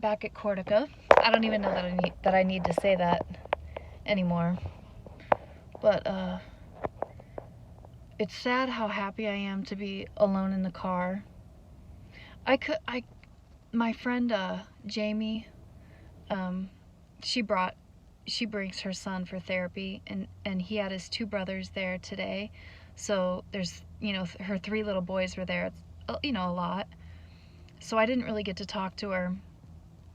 back at Cortica. I don't even know that I need to say that anymore. But it's sad how happy I am to be alone in the car. My friend Jamie, she brings her son for therapy, and he had his 2 brothers there today. So there's, her 3 little boys were there. It's, a lot. So I didn't really get to talk to her.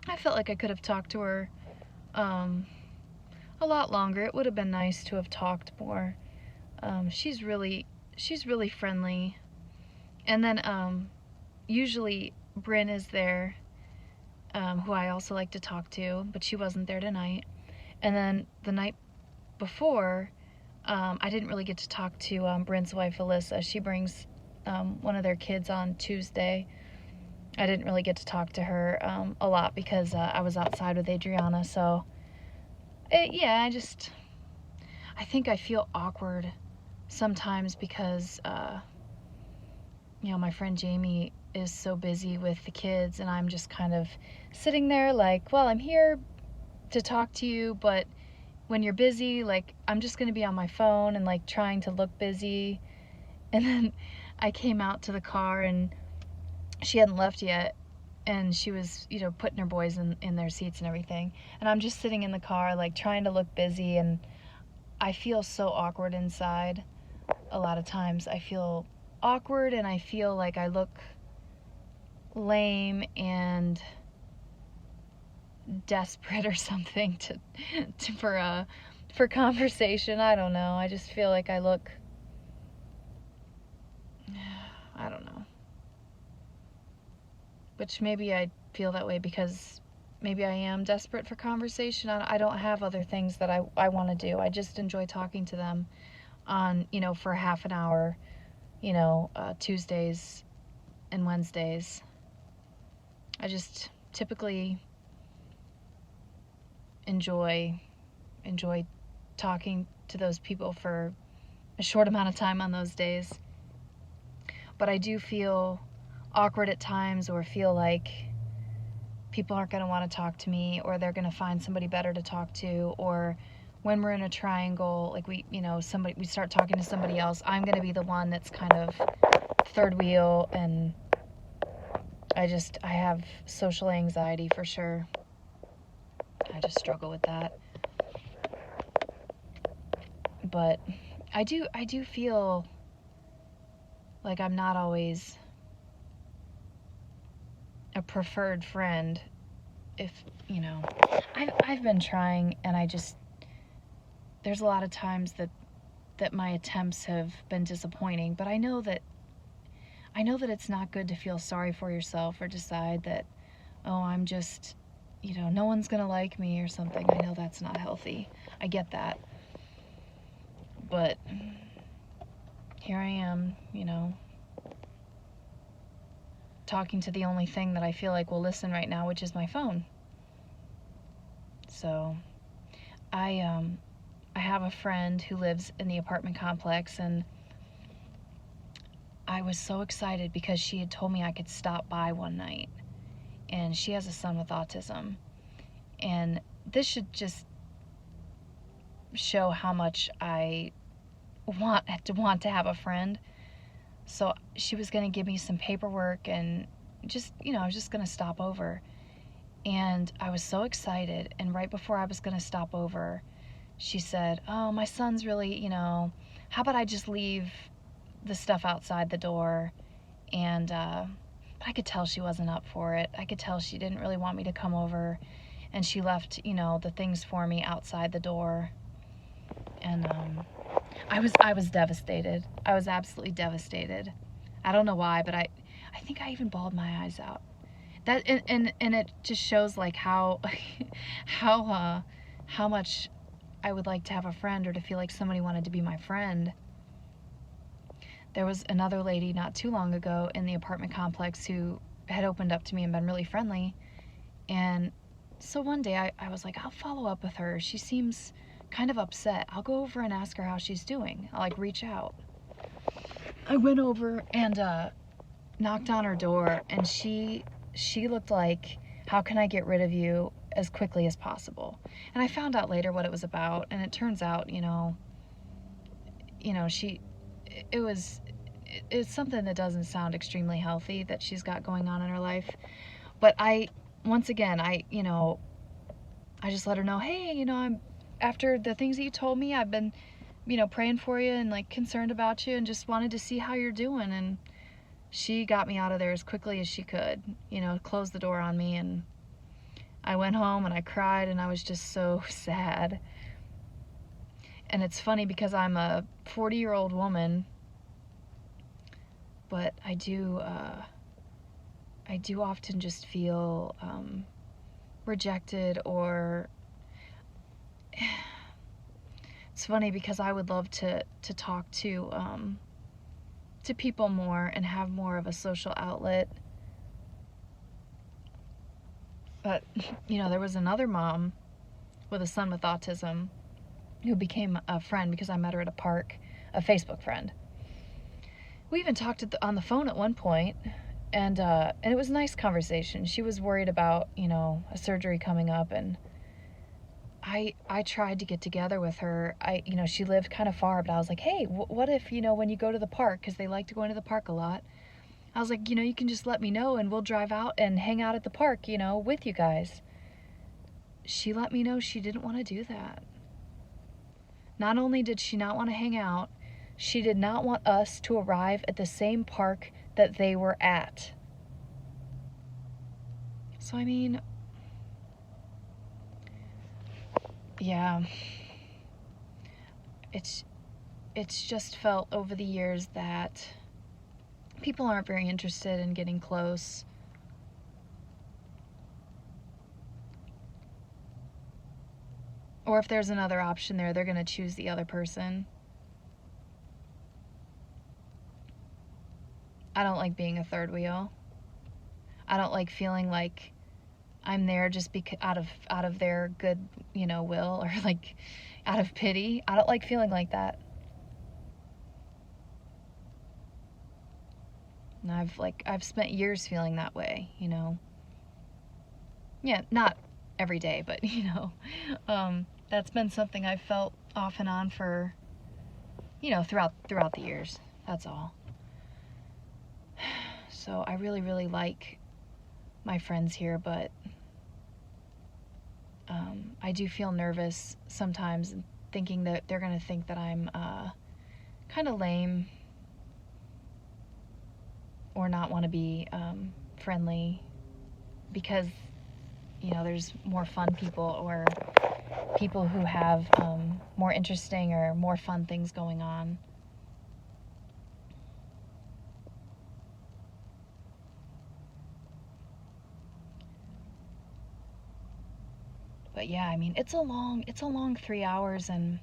I felt like I could have talked to her a lot longer. It would have been nice to have talked more. She's really friendly. And then usually Bryn is there, who I also like to talk to, but she wasn't there tonight. And then the night before, I didn't really get to talk to Bryn's wife, Alyssa. She brings one of their kids on Tuesday. I didn't really get to talk to her a lot because I was outside with Adriana. So, I think I feel awkward sometimes because, my friend Jamie is so busy with the kids, and I'm just kind of sitting there like, well, I'm here to talk to you, but when you're busy, like, I'm just going to be on my phone and, like, trying to look busy. And then I came out to the car, and she hadn't left yet, and she was, putting her boys in their seats and everything. And I'm just sitting in the car, like, trying to look busy, and I feel so awkward inside. A lot of times I feel awkward, and I feel like I look lame and desperate or something for conversation. I don't know. I just feel like I look, I don't know. Which maybe I feel that way because maybe I am desperate for conversation. I don't have other things that I want to do. I just enjoy talking to them on, for half an hour, Tuesdays and Wednesdays. I just typically enjoy talking to those people for a short amount of time on those days. But I do feel awkward at times, or feel like people aren't going to want to talk to me, or they're going to find somebody better to talk to, or when we're in a triangle, like we start talking to somebody else, I'm going to be the one that's kind of third wheel, and I have social anxiety for sure. I just struggle with that. But I do feel like I'm not always a preferred friend. If, I've been trying, and there's a lot of times that my attempts have been disappointing, but I know that it's not good to feel sorry for yourself or decide that, oh, I'm just, no one's gonna like me or something. I know that's not healthy. I get that. But here I am, talking to the only thing that I feel like will listen right now, which is my phone. So I have a friend who lives in the apartment complex, and I was so excited because she had told me I could stop by one night. And she has a son with autism. And this should just show how much I want to have a friend. So she was going to give me some paperwork, and just, I was just going to stop over. And I was so excited. And right before I was going to stop over, she said, oh, my son's really, how about I just leave the stuff outside the door? And I could tell she wasn't up for it. I could tell she didn't really want me to come over. And she left, the things for me outside the door. And I was devastated. I was absolutely devastated. I don't know why, but I think I even bawled my eyes out. That and it just shows like how much I would like to have a friend, or to feel like somebody wanted to be my friend. There was another lady not too long ago in the apartment complex who had opened up to me and been really friendly. And so one day I was like, I'll follow up with her. She seems kind of upset. I'll go over and ask her how she's doing. I'll reach out. I went over and knocked on her door, and she looked like How can I get rid of you as quickly as possible? And I found out later what it was about, and it turns out, it's something that doesn't sound extremely healthy that she's got going on in her life. But once again, I just let her know, hey, after the things that you told me, I've been, praying for you and like concerned about you and just wanted to see how you're doing. And she got me out of there as quickly as she could, closed the door on me, and I went home and I cried and I was just so sad. And it's funny because I'm a 40-year-old woman, but I do often just feel rejected, or it's funny because I would love to talk to people more and have more of a social outlet. But, there was another mom with a son with autism who became a friend because I met her at a park, a Facebook friend. We even talked on the phone at one point, and it was a nice conversation. She was worried about, a surgery coming up, and I tried to get together with her. She lived kind of far, but I was like, hey, what if, when you go to the park, because they like to go into the park a lot, I was like, you can just let me know and we'll drive out and hang out at the park, with you guys. She let me know she didn't want to do that. Not only did she not want to hang out, she did not want us to arrive at the same park that they were at. So, yeah, it's just felt over the years that people aren't very interested in getting close. Or if there's another option there, they're going to choose the other person. I don't like being a third wheel. I don't like feeling like I'm there just out of their good, will, or like out of pity. I don't like feeling like that. And I've spent years feeling that way, Yeah, not every day, but that's been something I've felt off and on for, throughout the years. That's all. So I really, really like my friends here, but I do feel nervous sometimes, thinking that they're going to think that I'm kind of lame or not want to be friendly because, there's more fun people or people who have more interesting or more fun things going on. But yeah, it's a long 3 hours, and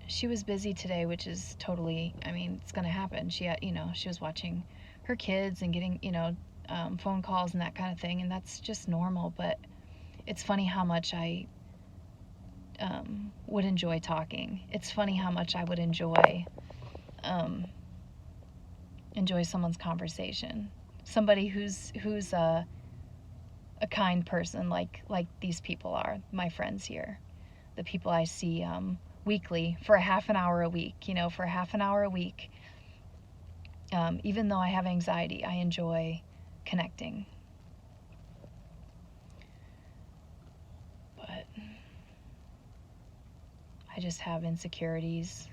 she was busy today, which is totally, it's gonna happen. She was watching her kids and getting, phone calls and that kind of thing, and that's just normal. But it's funny how much I would enjoy talking. It's funny how much I would enjoy someone's conversation. Somebody who's a kind person like these people are, my friends here, the people I see weekly for a half an hour a week, for a half an hour a week. Even though I have anxiety, I enjoy connecting. But I just have insecurities.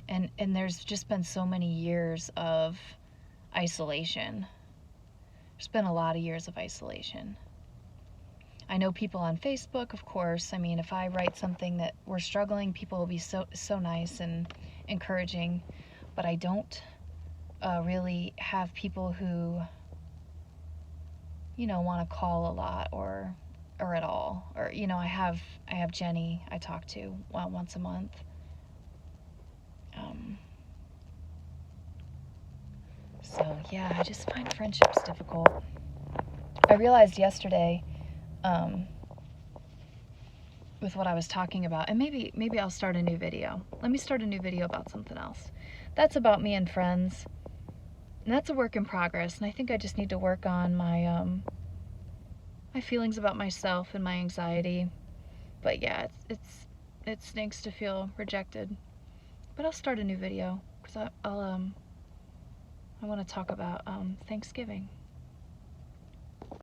And there's just been so many years of isolation. There's been a lot of years of isolation. I know people on Facebook, of course. If I write something that we're struggling, people will be so nice and encouraging. But I don't really have people who, want to call a lot or at all. Or, I have Jenny I talk to once a month. So yeah, I just find friendships difficult. I realized yesterday, with what I was talking about, and maybe I'll start a new video. Let me start a new video about something else. That's about me and friends. And that's a work in progress, and I think I just need to work on my my feelings about myself and my anxiety. But yeah, it stinks to feel rejected. But I'll start a new video because I want to talk about Thanksgiving.